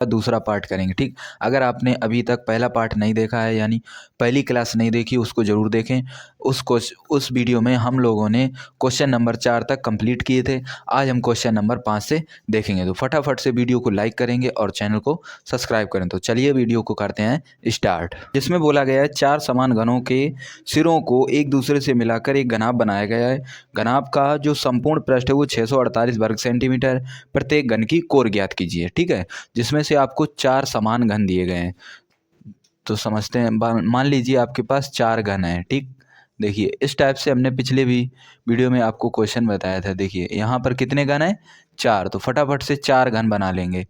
दूसरा पार्ट करेंगे। ठीक, अगर आपने अभी तक पहला पार्ट नहीं देखा है यानी पहली क्लास नहीं देखी, उसको ज़रूर देखें। उस वीडियो में हम लोगों ने क्वेश्चन नंबर 4 तक कंप्लीट किए थे। आज हम क्वेश्चन नंबर 5 से देखेंगे। तो फटाफट से वीडियो को लाइक करेंगे और चैनल को सब्सक्राइब करें। तो चलिए वीडियो को करते हैं स्टार्ट। जिसमें बोला गया है 4 समान घनों के सिरों को एक दूसरे से मिलाकर एक घनाभ बनाया गया है। घनाभ का जो संपूर्ण पृष्ठ है वो 648 वर्ग सेंटीमीटर, प्रत्येक घन की कोर ज्ञात कीजिए। ठीक है, जिसमें से आपको 4 समान घन दिए गए हैं। तो समझते हैं, मान लीजिए आपके पास 4 घन है। ठीक, देखिए इस टाइप से हमने पिछले भी वीडियो में आपको क्वेश्चन बताया था। देखिए यहाँ पर कितने घन है, 4। तो फटाफट से 4 घन बना लेंगे।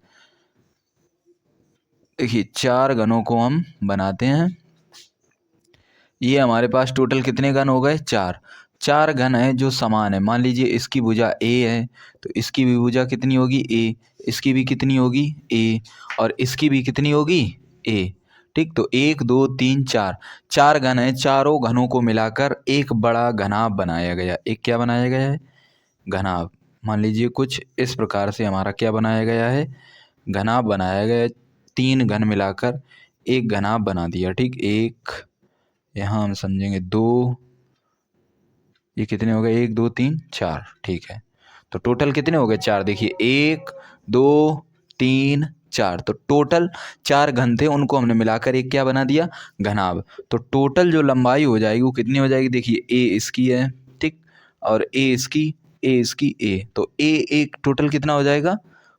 देखिए 4 घनों को हम बनाते हैं। ये हमारे पास टोटल कितने घन हो गए, 4। 4 घन है जो समान है। मान लीजिए इसकी भुजा ए है तो इसकी भी भुजा कितनी होगी, ए। इसकी भी कितनी होगी, ए। और इसकी भी कितनी होगी, ए। ठीक, तो 1 2 3 4, 4 घन है। चारों घनों को मिलाकर एक बड़ा घनाभ बनाया गया। एक क्या बनाया गया है, घनाभ। मान लीजिए कुछ इस प्रकार से हमारा क्या बनाया गया है, घनाभ बनाया गया है। 3 घन मिलाकर एक घनाभ बना दिया। ठीक, एक यहाँ हम समझेंगे 2, ये कितने हो गए, 1 2 3 4। ठीक है, तो टोटल कितने हो गए, 4। देखिए 1 2 3 4, तो टोटल 4 घन थे, उनको हमने मिलाकर एक क्या बना दिया, घनाभ। तो टोटल जो लंबाई हो जाएगी वो कितनी हो जाएगी, देखिए ए इसकी है, ठीक, और ए इसकी, ए इसकी, ए। तो ए एक टोटल कितना हो जाएगा,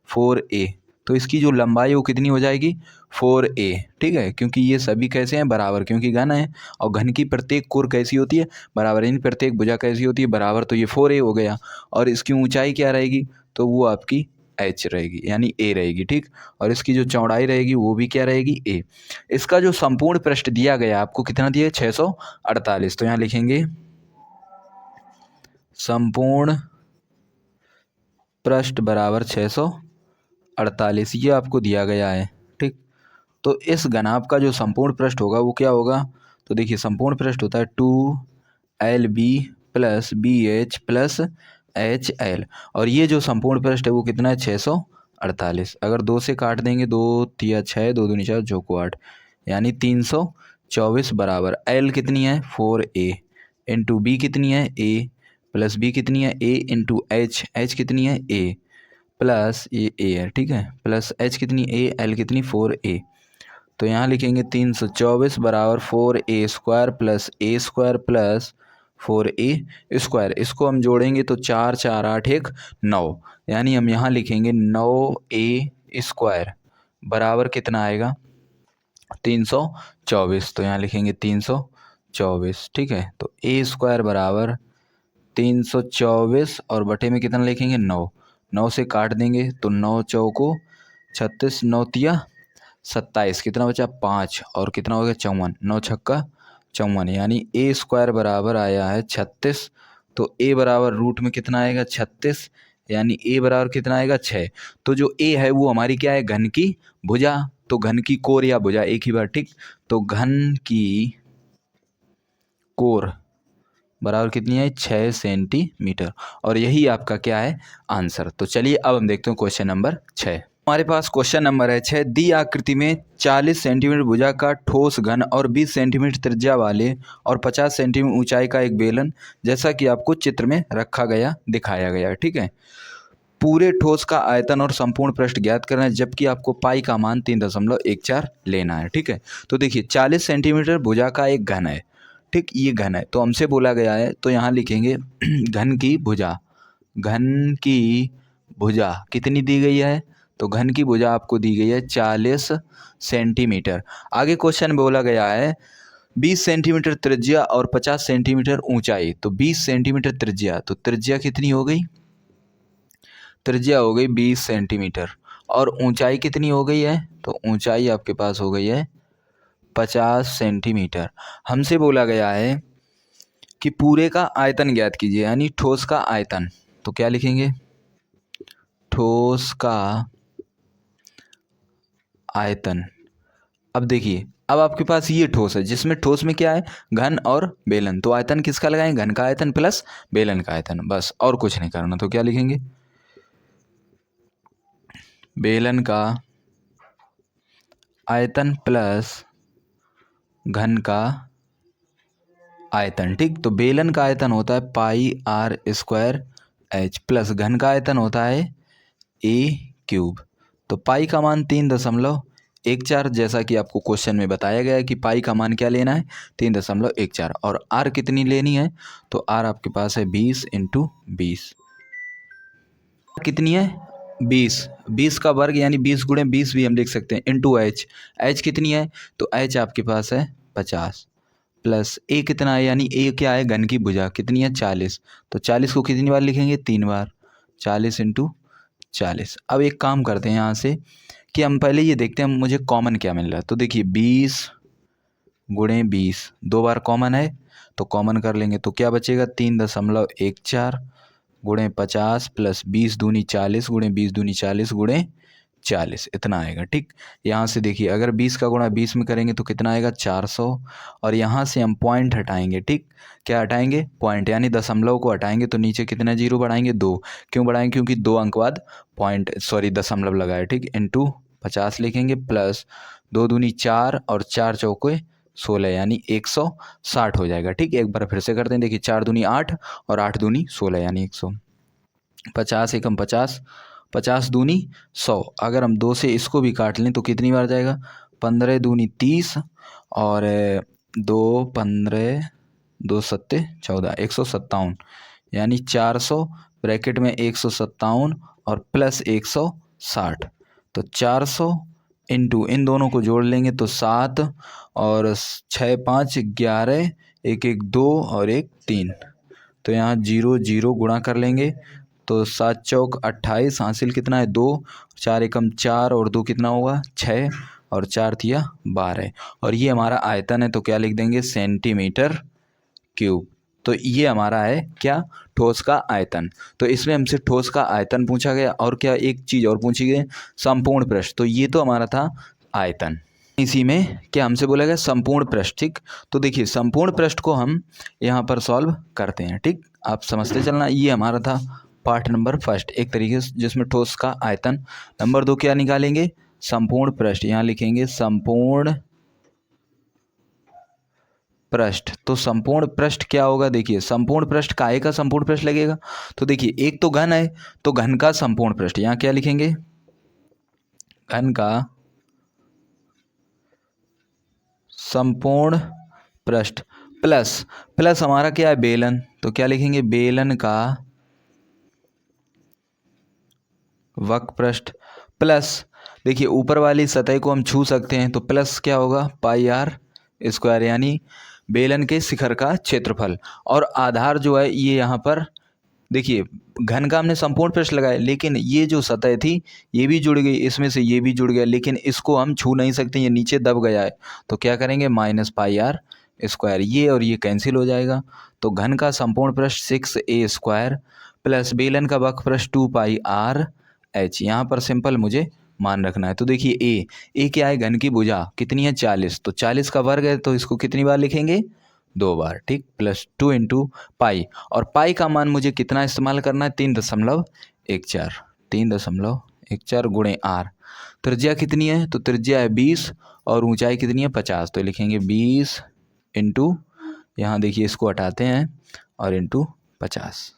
4a। तो इसकी जो लंबाई है वो कितनी हो जाएगी, 4a। ठीक है, क्योंकि ये सभी कैसे हैं, बराबर, क्योंकि घन है। और घन की प्रत्येक कोर कैसी होती है, बराबर, इन प्रत्येक भुजा कैसी होती है, बराबर। तो ये 4a हो गया। और इसकी ऊंचाई क्या रहेगी, तो वो आपकी h रहेगी, यानी a रहेगी। ठीक, और इसकी जो चौड़ाई रहेगी वो भी क्या रहेगी, a। इसका जो संपूर्ण पृष्ठ दिया गया आपको कितना दिया है, 648। तो यहाँ लिखेंगे संपूर्ण पृष्ठ बराबर 648, ये आपको दिया गया है। ठीक, तो इस घनाभ का जो संपूर्ण पृष्ठ होगा वो क्या होगा, तो देखिए संपूर्ण पृष्ठ होता है 2LB plus BH plus HL। और ये जो संपूर्ण पृष्ठ है वो कितना है, 648। अगर 2 से काट देंगे, 2 तिया 6, 2 दूनी 4, 4 को 8, यानी 324 बराबर L कितनी है, 4a, इंटू B कितनी है, a, प्लस B कितनी है, a, इंटू H कितनी है, a, प्लस ये a है। ठीक है, प्लस H कितनी, a, L कितनी, 4a। तो यहाँ लिखेंगे 324 बराबर 4a square plus a square plus 4a square. इसको हम जोड़ेंगे तो 4 4 8 1 9, यानी हम यहाँ लिखेंगे 9a स्क्वायर बराबर कितना आएगा, 324। तो यहाँ लिखेंगे 324। ठीक है, तो a स्क्वायर बराबर 324 और बटे में कितना लिखेंगे, 9। 9 से काट देंगे तो 9 चौको 36, 9 तिया 27, कितना बचा, 5, और कितना हो गया, 54। 9 छक्का 54, यानी a स्क्वायर बराबर आया है 36। तो a बराबर रूट में कितना आएगा, 36, यानी a बराबर कितना आएगा, 6। तो जो a है वो हमारी क्या है, घन की भुजा। तो घन की कोर या भुजा एक ही बार। ठीक, तो घन की कोर बराबर कितनी है, 6 सेंटीमीटर। और यही आपका क्या है, आंसर। तो चलिए अब हम देखते हैं क्वेश्चन नंबर 6। हमारे पास क्वेश्चन नंबर है 6। दी आकृति में 40 सेंटीमीटर भुजा का ठोस घन और 20 सेंटीमीटर त्रिज्या वाले और 50 सेंटीमीटर ऊंचाई का एक बेलन, जैसा कि आपको चित्र में रखा गया दिखाया गया। ठीक है, पूरे ठोस का आयतन और संपूर्ण पृष्ठ ज्ञात करना है, जबकि आपको पाई का मान 3.14 लेना है। ठीक है, तो देखिए 40 सेंटीमीटर भुजा का एक घन है। ठीक, ये घन है, तो हमसे बोला गया है, तो यहाँ लिखेंगे घन की भुजा। घन की भुजा कितनी दी गई है, तो घन की भुजा आपको दी गई है 40 सेंटीमीटर। आगे क्वेश्चन बोला गया है 20 सेंटीमीटर त्रिज्या और 50 सेंटीमीटर ऊंचाई। तो 20 सेंटीमीटर त्रिज्या, तो त्रिज्या कितनी हो गई, त्रिज्या हो गई 20 सेंटीमीटर, और ऊंचाई कितनी हो गई है, तो ऊंचाई आपके पास हो गई है 50 सेंटीमीटर। हमसे बोला गया है कि पूरे का आयतन ज्ञात कीजिए, यानी ठोस का आयतन। तो क्या लिखेंगे, ठोस का आयतन। अब देखिए, अब आपके पास ये ठोस है, जिसमें ठोस में क्या है, घन और बेलन। तो आयतन किसका लगाएं, घन का आयतन प्लस बेलन का आयतन, बस, और कुछ नहीं करना। तो क्या लिखेंगे, बेलन का आयतन प्लस घन का आयतन। ठीक, तो बेलन का आयतन होता है पाई आर स्क्वायर एच प्लस घन का आयतन होता है ए क्यूब। तो पाई का मान 3.14, जैसा कि आपको क्वेश्चन में बताया गया है कि पाई का मान क्या लेना है 3.14, और आर कितनी लेनी है, तो आर आपके पास है 20 × 20। कितनी है 20, 20 का वर्ग यानी 20 × 20 भी हम लिख सकते हैं, इंटू एच। एच कितनी है, तो एच आपके पास है 50 प्लस ए कितना है, यानी ए क्या है घन की भुजा कितनी है 40, तो 40 को कितनी बार लिखेंगे 3 बार, 40 × 40। अब एक काम करते हैं यहाँ से कि हम पहले ये देखते हैं मुझे कॉमन क्या मिल रहा है। तो देखिए 20 × 20 2 बार कॉमन है, तो कॉमन कर लेंगे तो क्या बचेगा 3.14 गुणे 50 प्लस 20 दूनी 40 गुणे 20 दूनी 40 गुणे 40, इतना आएगा। ठीक, यहाँ से देखिए अगर 20 का गुणा 20 में करेंगे तो कितना आएगा 400, और यहाँ से हम पॉइंट हटाएंगे। ठीक, क्या हटाएंगे पॉइंट, यानी दशमलव को हटाएंगे तो नीचे कितना जीरो बढ़ाएंगे 2, क्यों बढ़ाएंगे क्योंकि 2 अंक बाद दशमलव लगाए। ठीक, इंटू 50 लिखेंगे प्लस 2 दूनी 4 और 4 चौके 16 यानी 160 हो जाएगा। ठीक, एक बार फिर से करते हैं, देखिए 4 दूनी 8 और 8 दूनी 16 यानी 150 एकम 50, 50 दूनी 100। अगर हम 2 से इसको भी काट लें तो कितनी बार जाएगा 15 दूनी 30 और 2 15 2 सत्ते 14 157 यानी 400 ब्रैकेट में 157 और प्लस 160, तो 400 इंटू इन दोनों को जोड़ लेंगे तो 7 और 6 5 11 1 1 2 और 1 3, तो यहाँ 0 0 गुणा कर लेंगे तो 7 चौक 28 हासिल कितना है 2, 4 एकम 4 और 2 कितना होगा 6 और 4 थिया 12, और ये हमारा आयतन है तो क्या लिख देंगे सेंटीमीटर क्यूब। तो ये हमारा है क्या ठोस का आयतन। तो इसमें हमसे ठोस का आयतन पूछा गया, और क्या एक चीज़ और पूछी गई संपूर्ण पृष्ठ, तो ये तो हमारा था आयतन। इसी में क्या हमसे बोला गया संपूर्ण पृष्ठ। ठीक, तो देखिए संपूर्ण पृष्ठ को हम यहाँ पर सॉल्व करते हैं। ठीक, आप समझते चलना, ये हमारा था पार्ट नंबर फर्स्ट एक तरीके से जिसमें ठोस का आयतन। नंबर 2 क्या निकालेंगे संपूर्ण पृष्ठ, यहाँ लिखेंगे संपूर्ण पृष्ठ। तो संपूर्ण पृष्ठ क्या होगा, देखिए संपूर्ण पृष्ठ काहे का संपूर्ण पृष्ठ लगेगा, तो देखिए एक तो घन है तो घन का संपूर्ण पृष्ठ, यहाँ क्या लिखेंगे घन का संपूर्ण पृष्ठ प्लस प्लस हमारा क्या है बेलन, तो क्या लिखेंगे बेलन का वक्र पृष्ठ प्लस, देखिए ऊपर वाली सतह को हम छू सकते हैं तो प्लस क्या होगा पाई आर स्क्वायर यानी बेलन के शिखर का क्षेत्रफल, और आधार जो है ये यहाँ पर देखिए घन का हमने संपूर्ण पृष्ठ लगाया, लेकिन ये जो सतह थी ये भी जुड़ गई, इसमें से ये भी जुड़ गया, लेकिन इसको हम छू नहीं सकते, ये नीचे दब गया है, तो क्या करेंगे माइनस पाई आर स्क्वायर, ये और ये कैंसिल हो जाएगा। तो घन का संपूर्ण पृष्ठ 6a² प्लस बेलन का वक्र पृष्ठ 2 पाई आर एच, यहाँ पर सिंपल मुझे मान रखना है। तो देखिए ए क्या है घन की भुजा कितनी है 40, तो 40 का वर्ग है तो इसको कितनी बार लिखेंगे 2 बार। ठीक, प्लस 2 × पाई, और पाई का मान मुझे कितना इस्तेमाल करना है 3.14, 3.14 गुणे आर। त्रिज्या कितनी है, तो त्रिज्या है 20 और ऊंचाई कितनी है 50, तो लिखेंगे 20 × यहाँ देखिए इसको हटाते हैं और इंटू 50।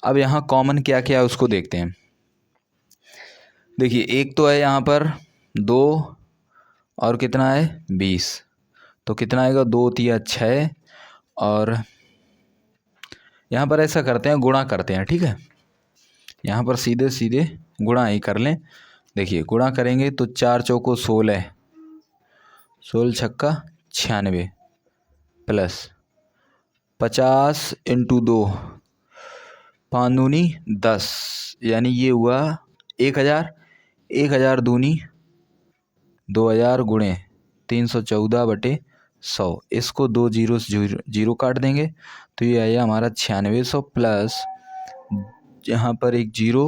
अब यहाँ कॉमन क्या क्या है उसको देखते हैं। देखिए एक तो है यहाँ पर 2 और कितना है 20, तो कितना आएगा 2 तिया 6, और यहाँ पर ऐसा करते हैं गुणा करते हैं। ठीक है, यहाँ पर सीधे सीधे गुणा ही कर लें। देखिए गुणा करेंगे तो 4 चौको 16, 16 छक्का 96 प्लस 50 × 2 5 दूनी 10, यानी ये हुआ 1000, 1000 दूनी 2000 गुणे 314/100, इसको 2 जीरो जीरो काट देंगे तो ये आया हमारा 9600 प्लस यहाँ पर एक जीरो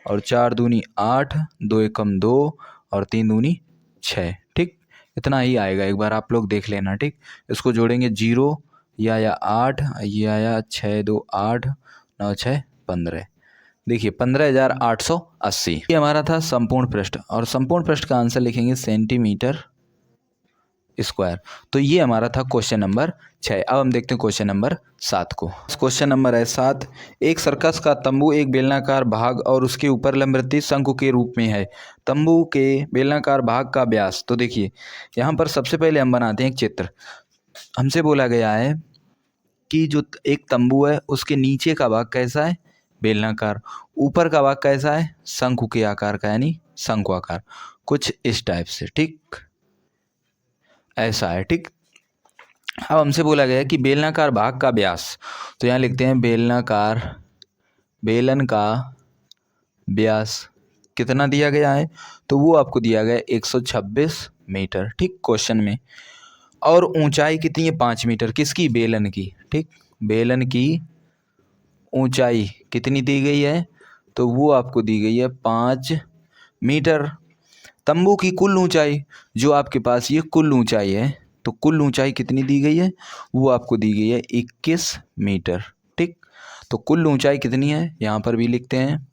और 4 दूनी 8, 2 एकम 2 और 3 दूनी 6। ठीक, इतना ही आएगा, एक बार आप लोग देख लेना। ठीक, इसको जोड़ेंगे 0, ये आया 8, ये आया 6 2 8 9 6 15, देखिए 15,880। ये हमारा था संपूर्ण पृष्ठ, और संपूर्ण पृष्ठ का आंसर लिखेंगे सेंटीमीटर स्क्वायर। तो ये हमारा था क्वेश्चन नंबर 6। अब हम देखते हैं क्वेश्चन नंबर 7 को। क्वेश्चन नंबर है 7। एक सर्कस का तंबू एक बेलनाकार भाग और उसके ऊपर लंबवृत्तीय शंकु के रूप में है। तंबू के बेलनाकार भाग का व्यास, तो देखिए यहाँ पर सबसे पहले हम बनाते हैं एक चित्र। हमसे बोला गया है कि जो एक तंबू है उसके नीचे का भाग कैसा है, बेलनाकार, ऊपर का भाग कैसा है, शंकु के आकार का, यानी शंकु आकार, कुछ इस टाइप से, ठीक, ऐसा है, ठीक। अब हमसे बोला गया है कि बेलनाकार भाग का व्यास, तो यहाँ लिखते हैं बेलन का व्यास कितना दिया गया है, तो वो आपको दिया गया है 126 मीटर, ठीक, क्वेश्चन में। और ऊंचाई कितनी है, 5 मीटर, किसकी, बेलन की, ठीक, बेलन की ऊंचाई कितनी दी गई है, तो वो आपको दी गई है 5 मीटर। तंबू की कुल ऊंचाई, जो आपके पास ये कुल ऊंचाई है, तो कुल ऊंचाई कितनी दी गई है, वो आपको दी गई है 21 मीटर, ठीक। तो कुल ऊंचाई कितनी है, यहाँ पर भी लिखते हैं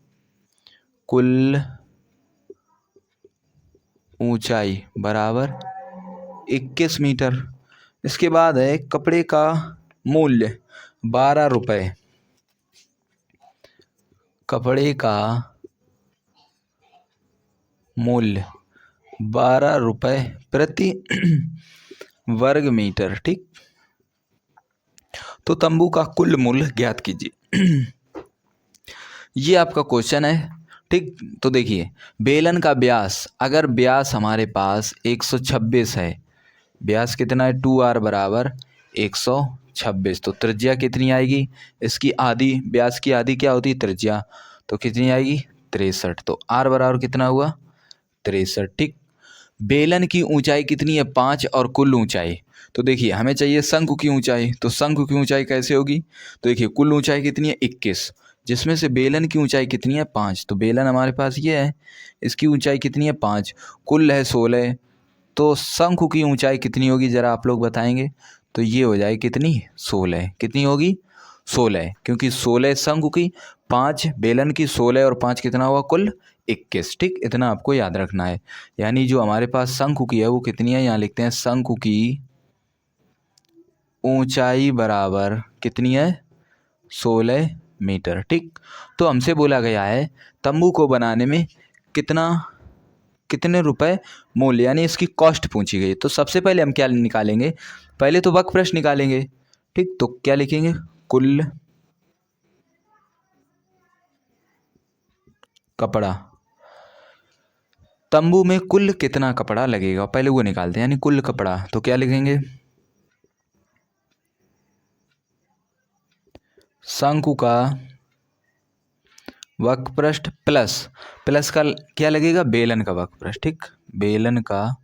कुल ऊंचाई बराबर 21 मीटर। इसके बाद है कपड़े का मूल्य 12 रुपये। कपड़े का मूल्य 12 रुपये प्रति वर्ग मीटर, ठीक। तो तंबू का कुल मूल्य ज्ञात कीजिए। ये आपका क्वेश्चन है, ठीक। तो देखिए बेलन का व्यास, अगर व्यास हमारे पास 126 है, व्यास कितना है, 2r बराबर 126, तो त्रिज्या कितनी आएगी, इसकी आधी, व्यास की आधी क्या होती है, त्रिज्या, तो कितनी आएगी 63, तो r बराबर कितना हुआ 63, ठीक। बेलन की ऊंचाई कितनी है 5, और कुल ऊंचाई, तो देखिए हमें चाहिए शंकु की ऊंचाई, तो शंकु की ऊंचाई कैसे होगी, तो देखिए कुल ऊंचाई कितनी है 21, जिसमें से बेलन की ऊंचाई कितनी है 5, तो बेलन हमारे पास ये है, इसकी ऊंचाई कितनी है 5, कुल है 16, तो शंकु की ऊंचाई कितनी होगी ज़रा आप लोग बताएंगे, तो ये हो जाए कितनी 16, कितनी होगी 16, क्योंकि 16 शंकु की, 5 बेलन की, 16 और 5 कितना हुआ कुल 21, ठीक, इतना आपको याद रखना है। यानी जो हमारे पास शंकु की है वो कितनी है, यहाँ लिखते हैं शंकु की ऊंचाई बराबर कितनी है 16 मीटर, ठीक। तो हमसे बोला गया है तंबू को बनाने में कितने रुपए मूल्य, यानी इसकी कॉस्ट पूछी गई। तो सबसे पहले हम क्या निकालेंगे, पहले तो वक्र प्रश्न निकालेंगे, ठीक। तो क्या लिखेंगे, कुल कपड़ा, तंबू में कुल कितना कपड़ा लगेगा, पहले वो निकालते हैं, यानी कुल कपड़ा, तो क्या लिखेंगे, शंकु का वक्र पृष्ठ प्लस का क्या लगेगा, बेलन का वक्र पृष्ठ, ठीक, बेलन का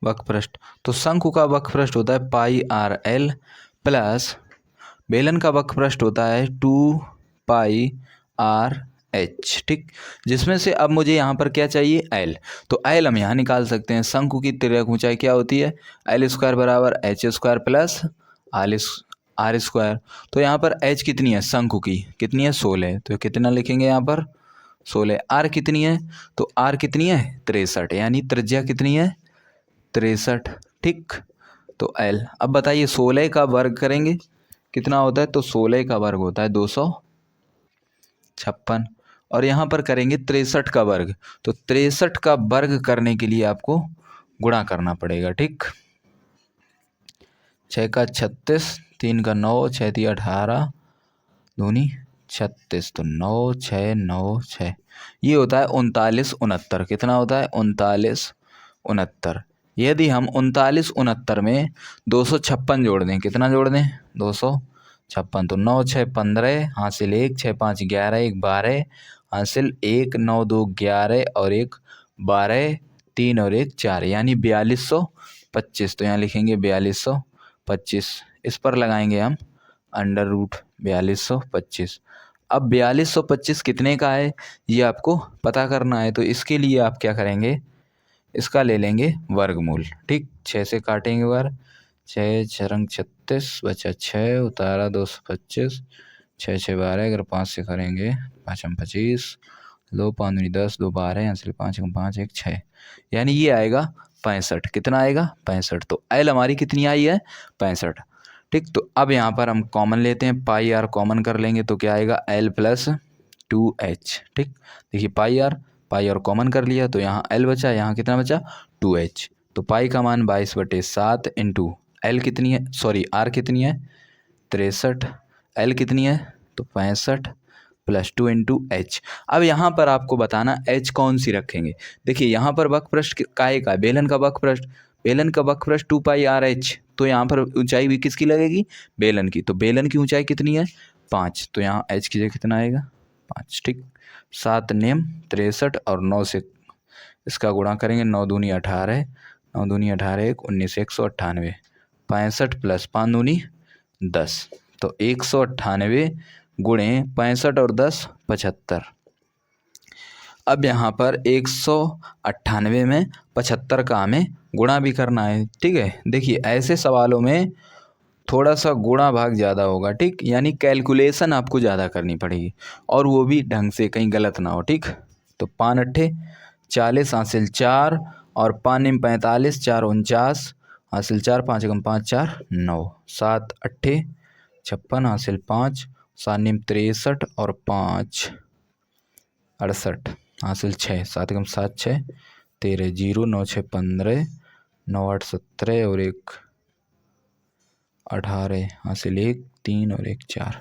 वक्र पृष्ठ। तो शंकु का वक्र पृष्ठ होता है पाई आर एल, प्लस बेलन का वक्र पृष्ठ होता है 2 पाई आर एच, ठीक। जिसमें से अब मुझे यहाँ पर क्या चाहिए, एल, तो एल हम यहाँ निकाल सकते हैं। शंकु की तिर्यक ऊंचाई क्या होती है, एल स्क्वायर बराबर H square plus R square. तो यहाँ पर एच कितनी है, शंकु की कितनी है 16, तो कितना लिखेंगे यहाँ पर 16। आर कितनी है, तो आर कितनी है 63, यानी त्रिज्या कितनी है 63, ठीक। तो एल, अब बताइए 16 का वर्ग करेंगे कितना होता है, तो 16 का वर्ग होता है 256, और यहाँ पर करेंगे 63 का वर्ग, तो 63 का वर्ग करने के लिए आपको गुणा करना पड़ेगा, ठीक। 6 का 36, 3 का 9, 6 दिया 18, दूनी 36, तो 9 6 9 6, ये होता है 39 69, कितना होता है 39 69। यदि हम 39 69 में 256 जोड़ दें, कितना जोड़ दें 256, तो 9 6 15, हासिल 1, 6 5 11, 1 12, हासिल 1, 9 2 11 और 1 12, 3 और 1 4, यानी 4225। तो यहाँ लिखेंगे 4225, इस पर लगाएंगे हम अंडर रूट 4225। अब 4225 कितने का है ये आपको पता करना है, तो इसके लिए आप क्या करेंगे, इसका ले लेंगे वर्गमूल, ठीक। 6 से काटेंगे वर्ग, 6 6 36 बचा 6, उतारा 225, 6 6 12, अगर 5 से करेंगे 5 हम 25, 2 5 दूनी 10, 2 12, यहाँ से 5 हम 5 1 6, यानी ये आएगा 65। कितना आएगा? 65। तो एल हमारी कितनी आई है? 65। ठीक, तो अब यहाँ पर हम कॉमन लेते हैं, पाई आर कॉमन कर लेंगे तो क्या आएगा? L plus 2h। ठीक, देखिए पाई आर कॉमन कर लिया तो यहाँ एल बचा, यहाँ कितना बचा? 2h। तो पाई का मान 22/7 इंटू एल कितनी है, सॉरी आर कितनी है? 63। एल कितनी है? तो 65 प्लस 2 इंटू एच। अब यहाँ पर आपको बताना एच कौन सी रखेंगे। देखिए यहाँ पर वक्र पृष्ठ काहे का? बेलन का वक्र पृष्ठ, बेलन का वक्र पृष्ठ 2πr/h, तो यहाँ पर ऊंचाई भी किसकी लगेगी? बेलन की। तो बेलन की ऊंचाई कितनी है? 5, तो यहाँ एच की जगह कितना आएगा? 5। ठीक, 7 नेम 63 और 9 से इसका गुणा करेंगे, 9 दूनी 18, 9 दूनी 18 1 19, 198। 65 प्लस 5 दूनी 10, तो 198 गुणे 65 और 10 75। अब यहाँ पर 198 में 75 का हमें गुणा भी करना है। ठीक है, देखिए ऐसे सवालों में थोड़ा सा गुणा भाग ज़्यादा होगा। ठीक, यानी कैलकुलेशन आपको ज़्यादा करनी पड़ेगी और वो भी ढंग से, कहीं गलत ना हो। ठीक, तो 5 अट्ठे 40 हासिल 4 और 5 निम 45, 4 49 हासिल 4, 5 एकम 5 4 9, 7 अट्ठे 56 हासिल 5, 7 निम 63 और 5 68 हासिल 6, 7 एकम 7 6 13, 0 9 6 15, 9 8 17 और 1 18 हासिल 1 3 और 1 4,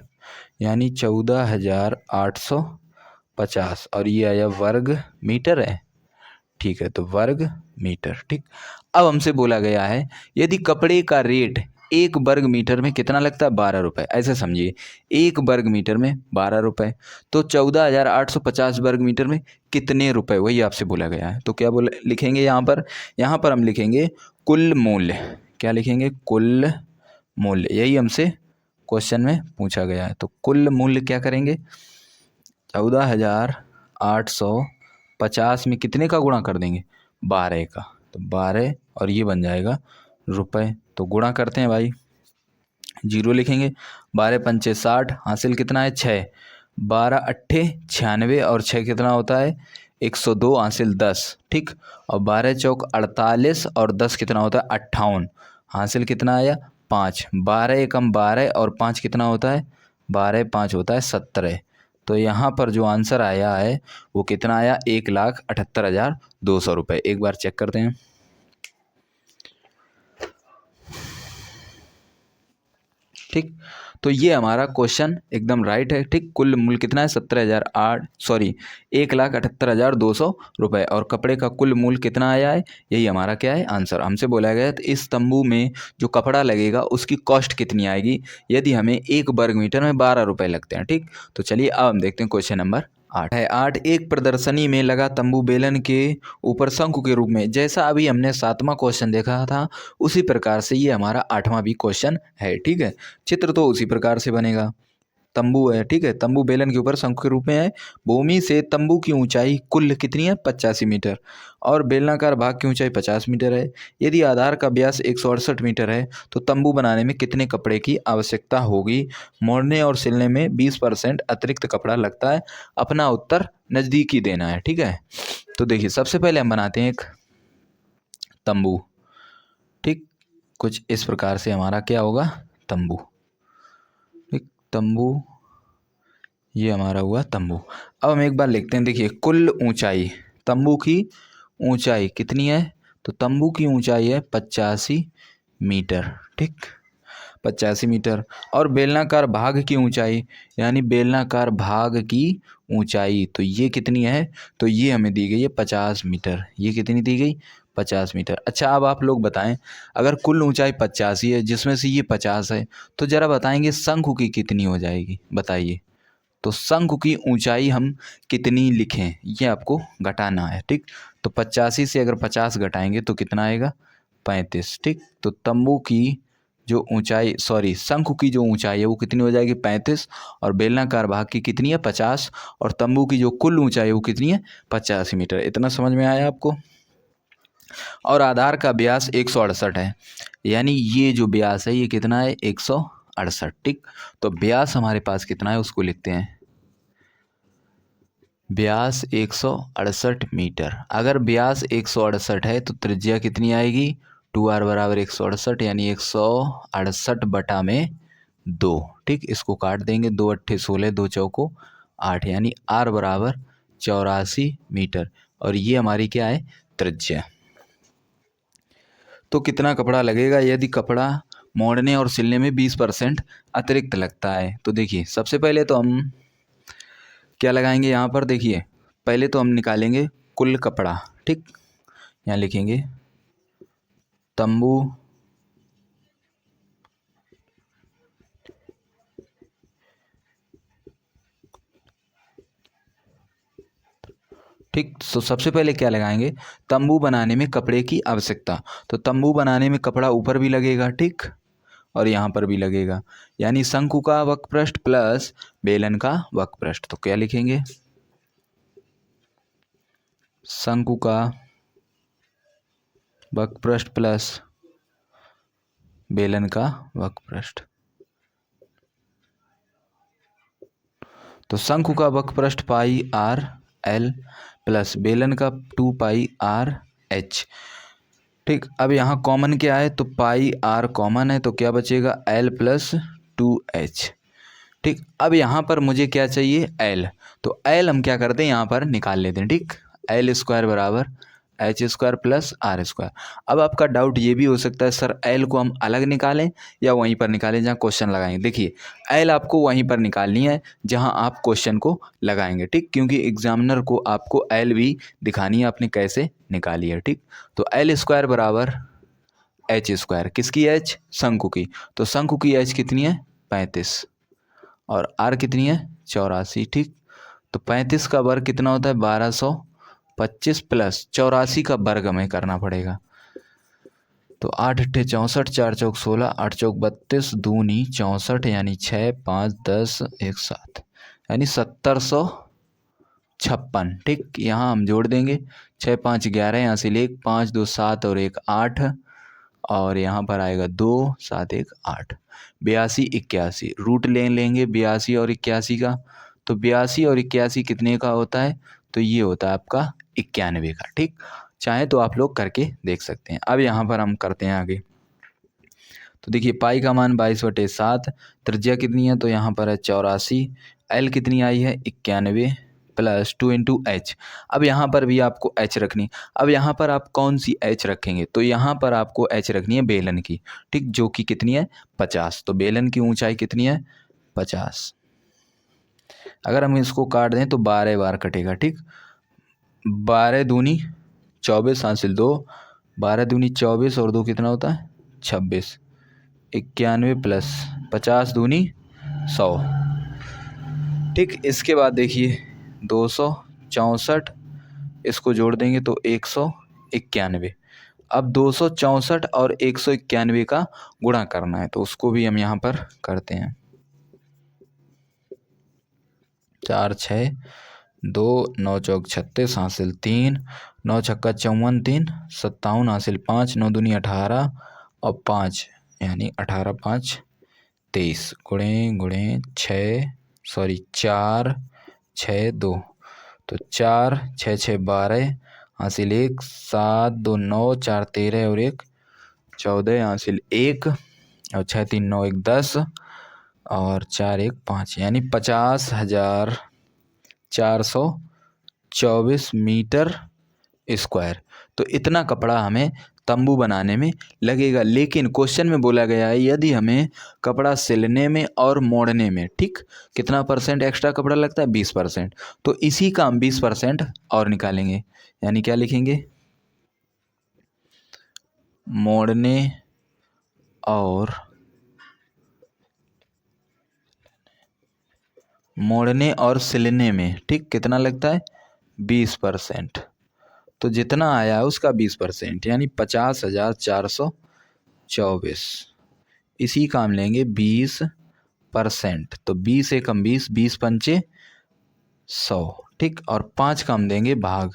यानी 14,850। और ये आया वर्ग मीटर है। ठीक है, तो वर्ग मीटर। ठीक, अब हमसे बोला गया है यदि कपड़े का रेट 1 वर्ग मीटर में कितना लगता है? 12 रुपये। ऐसे समझिए 1 वर्ग मीटर में 12 रुपये, तो 14,850 वर्ग मीटर में कितने रुपए, वही आपसे बोला गया है। तो क्या लिखेंगे यहाँ पर हम लिखेंगे कुल मूल्य। क्या लिखेंगे? कुल मूल्य। यही हमसे क्वेश्चन में पूछा गया है। तो कुल मूल्य क्या करेंगे? 14,850 में कितने का गुणा कर देंगे? 12 का। तो 12 और ये बन जाएगा रुपए। तो गुणा करते हैं भाई, 0 लिखेंगे। 12 पंचे 60 हासिल कितना है? 6। 12 अट्ठे 96 और 6 कितना होता है? 102 हासिल 10। ठीक, और 12 चौक 48 और 10 कितना होता है? 58 हासिल कितना आया? 5। 12 एकम 12 और 5 कितना होता है? 12 5 होता है 17। तो यहाँ पर जो आंसर आया है वो कितना आया? 1,78,200 रुपये। एक बार चेक करते हैं। ठीक, तो ये हमारा क्वेश्चन एकदम राइट है। ठीक, कुल मूल्य कितना है? 1,78,200 रुपये। और कपड़े का कुल मूल्य कितना आया है? यही हमारा क्या है? आंसर। हमसे बोला गया है तो इस तंबू में जो कपड़ा लगेगा उसकी कॉस्ट कितनी आएगी यदि हमें 1 वर्ग मीटर में 12 रुपये लगते हैं। ठीक, तो चलिए अब हम देखते हैं क्वेश्चन नंबर 8 है। 8, एक प्रदर्शनी में लगा तंबू बेलन के ऊपर शंकु के रूप में। जैसा अभी हमने 7वां क्वेश्चन देखा था उसी प्रकार से ये हमारा 8वां भी क्वेश्चन है। ठीक है, चित्र तो उसी प्रकार से बनेगा। तंबू है, ठीक है, तंबू बेलन के ऊपर शंकु के रूप में है। भूमि से तंबू की ऊंचाई कुल कितनी है? 85 मीटर और बेलनाकार भाग की ऊंचाई 50 मीटर है। यदि आधार का व्यास 168 मीटर है तो तंबू बनाने में कितने कपड़े की आवश्यकता होगी? मोड़ने और सिलने में 20% अतिरिक्त कपड़ा लगता है। अपना उत्तर नज़दीकी देना है। ठीक है, तो देखिए सबसे पहले हम बनाते हैं एक तंबू। ठीक, कुछ इस प्रकार से हमारा क्या होगा? तंबू। तंबू, ये हमारा हुआ तंबू। अब हम एक बार लिखते हैं। देखिए कुल ऊंचाई, तंबू की ऊंचाई कितनी है? तो तंबू की ऊंचाई है 85 मीटर। ठीक, 85 मीटर। और बेलनाकार भाग की ऊंचाई, यानी बेलनाकार भाग की ऊंचाई तो ये कितनी है? तो ये हमें दी गई है 50 मीटर। ये कितनी दी गई? 50 मीटर। अच्छा, अब आप लोग बताएं, अगर कुल ऊंचाई 85 है जिसमें से ये 50 है तो ज़रा बताएंगे शंकु की कितनी हो जाएगी? बताइए। तो शंकु की ऊंचाई हम कितनी लिखें ये आपको घटाना है। ठीक, तो 85 से अगर 50 घटाएंगे तो कितना आएगा? 35। ठीक, तो तंबू की जो ऊंचाई, सॉरी शंकु की जो ऊंचाई है वो कितनी हो जाएगी? 35। और बेलनाकार भाग की कितनी है? 50। और तंबू की जो कुल ऊंचाई है वो कितनी है? 85 मीटर। इतना समझ में आया आपको? और आधार का व्यास 168 है, यानी ये जो व्यास है ये कितना है? 168 168। ठीक, तो व्यास हमारे पास कितना है उसको लिखते हैं। व्यास 168 मीटर। अगर व्यास 168 है तो त्रिज्या कितनी आएगी, 2r बराबर 168 यानी 168 बटा में 2। ठीक, इसको काट देंगे, 2 अट्ठे 16, 2 चौको 8 यानी r बराबर 84 मीटर। और ये हमारी क्या है, त्रिज्या। तो कितना कपड़ा लगेगा यदि कपड़ा मोड़ने और सिलने में 20% अतिरिक्त लगता है। तो देखिए सबसे पहले तो हम क्या लगाएंगे यहाँ पर, देखिए पहले तो हम निकालेंगे कुल कपड़ा। ठीक, यहाँ लिखेंगे तंबू ठीक, तो सबसे पहले क्या लगाएंगे, तंबू बनाने में कपड़े की आवश्यकता। तो तंबू बनाने में कपड़ा ऊपर भी लगेगा, ठीक, और यहाँ पर भी लगेगा, यानी शंकु का वक्रपृष्ठ प्लस बेलन का वक्रपृष्ठ। तो क्या लिखेंगे, शंकु का वक्रपृष्ठ प्लस बेलन का वक्रपृष्ठ। तो शंकु का वक्रपृष्ठ पाई आर एल प्लस बेलन का 2 पाई आर एच। ठीक, अब यहाँ कॉमन क्या है, तो पाई आर कॉमन है, तो क्या बचेगा एल प्लस 2h। ठीक, अब यहाँ पर मुझे क्या चाहिए, एल। तो एल हम क्या करते हैं, यहाँ पर निकाल लेते हैं। ठीक, एल स्क्वायर बराबर H square plus R square. अब आपका डाउट ये भी हो सकता है सर एल को हम अलग निकालें या वहीं पर निकालें जहाँ क्वेश्चन लगाएंगे। देखिए एल आपको वहीं पर निकालनी है जहाँ आप क्वेश्चन को लगाएंगे। ठीक, क्योंकि एग्जामिनर को आपको एल भी दिखानी है आपने कैसे निकाली है। ठीक, तो एल स्क्वायर बराबर एच स्क्वायर, किसकी एच, शंकु की। तो शंकु की एच कितनी है 35 और आर कितनी है 84। ठीक, तो 35 का वर्ग कितना होता है 1225 प्लस 84 का वर्ग हमें करना पड़ेगा। तो 8 अट्ठे 64, 4 चौक 16, 8 चौक 32, दूनी 64 यानी 6 5 10 1 7 यानी 1756। ठीक, यहाँ हम जोड़ देंगे 6 5 11, यहाँ से 1 5 2 7 और 1 8 और यहाँ पर आएगा 2 7 1 8। 82 81 रूट ले लेंगे 82 और 81 का। तो 82 और 81 कितने का होता है, तो ये होता है आपका 91 का। ठीक, चाहे तो आप लोग करके देख सकते हैं। अब यहाँ पर हम करते हैं आगे। तो देखिए पाई का मान 22/7, त्रिज्या कितनी है, तो यहाँ पर है 84, एल कितनी आई है 91 प्लस 2 इंटू एच। अब यहाँ पर भी आपको एच रखनी। अब यहाँ पर आप कौन सी एच रखेंगे, तो यहाँ पर आपको एच रखनी है बेलन की। ठीक, जो कि कितनी है 50। तो बेलन की ऊंचाई कितनी है 50। अगर हम इसको काट दें तो 12 बार कटेगा। ठीक, 12 दूनी 24 हासिल 2, 12 दूनी 24 और 2 कितना होता है 26, 91 प्लस 50 दूनी 100। ठीक, इसके बाद देखिए 264, इसको जोड़ देंगे तो 191। अब 264 और 191 का गुणा करना है, तो उसको भी हम यहाँ पर करते हैं। 4 6 2 9 चौक 36 हासिल 3, 9 छक्का 54 3 57 हासिल 5, 9 दूनी 18 और 5 यानी 18 5 23 गुणे गुणे 4 6 2। तो 4 6 6 12 हासिल 1, 7 2 9 4 13 और 1 14 हासिल 1 और 6 3 9 1 10 और 4 1 5 यानी 50,424 मीटर स्क्वायर। तो इतना कपड़ा हमें तंबू बनाने में लगेगा। लेकिन क्वेश्चन में बोला गया है यदि हमें कपड़ा सिलने में और मोड़ने में, ठीक, कितना परसेंट एक्स्ट्रा कपड़ा लगता है 20%। तो इसी का हम 20% और निकालेंगे, यानी क्या लिखेंगे, मोड़ने और सिलने में, ठीक, कितना लगता है 20%। तो जितना आया है उसका 20% यानी 50,424। इसी का हम लेंगे 20%। तो 20 एकम 20, 20 पंचे 100। ठीक, और 5 का हम देंगे भाग,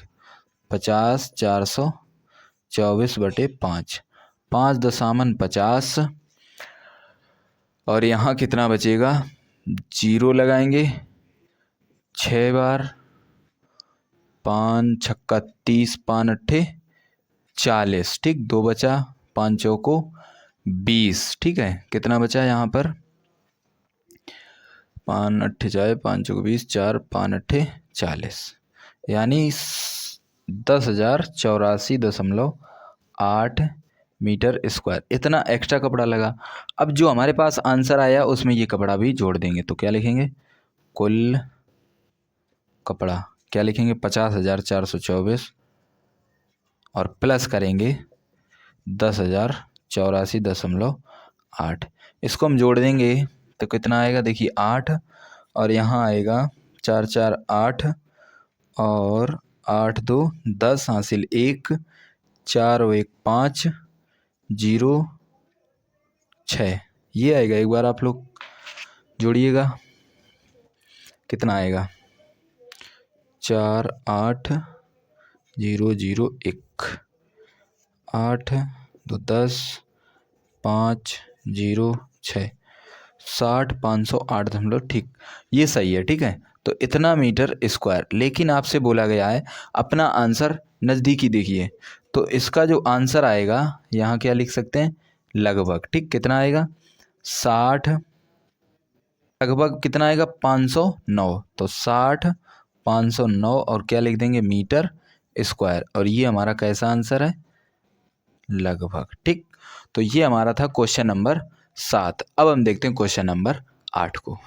50,424/5, 5 दशामन 50 और यहाँ कितना बचेगा, 0 लगाएंगे 6 बार, 5 छक्का 30, 5 अट्ठे 40, ठीक। 2 बचा, 5 चौको 20, ठीक है। कितना बचा यहाँ पर, 5 अट्ठे 4, 5 चौको 20, 4 5 अट्ठे 40, यानी 10,084.8 मीटर स्क्वायर, इतना एक्स्ट्रा कपड़ा लगा। अब जो हमारे पास आंसर आया उसमें ये कपड़ा भी जोड़ देंगे, तो क्या लिखेंगे, कुल कपड़ा क्या लिखेंगे, 50,424 और प्लस करेंगे 10,084.8। इसको हम जोड़ देंगे तो कितना आएगा, देखिए 8, और यहाँ आएगा 4 4 8 और 8 2 10 हासिल 1, 4 और 1 5, 0 6, ये आएगा। एक बार आप लोग जोड़िएगा, कितना आएगा, 4 8 0 0 1, 8 2 10 5 0 6, 60 508, ठीक, ये सही है, ठीक है। तो इतना मीटर स्क्वायर, लेकिन आपसे बोला गया है अपना आंसर नज़दीकी देखिए, तो इसका जो आंसर आएगा यहाँ क्या लिख सकते हैं, लगभग, ठीक। कितना आएगा, 60, लगभग कितना आएगा, 509, तो 60 509 और क्या लिख देंगे, मीटर स्क्वायर, और ये हमारा कैसा आंसर है, लगभग, ठीक। तो ये हमारा था क्वेश्चन नंबर 7। अब हम देखते हैं क्वेश्चन नंबर 8 को।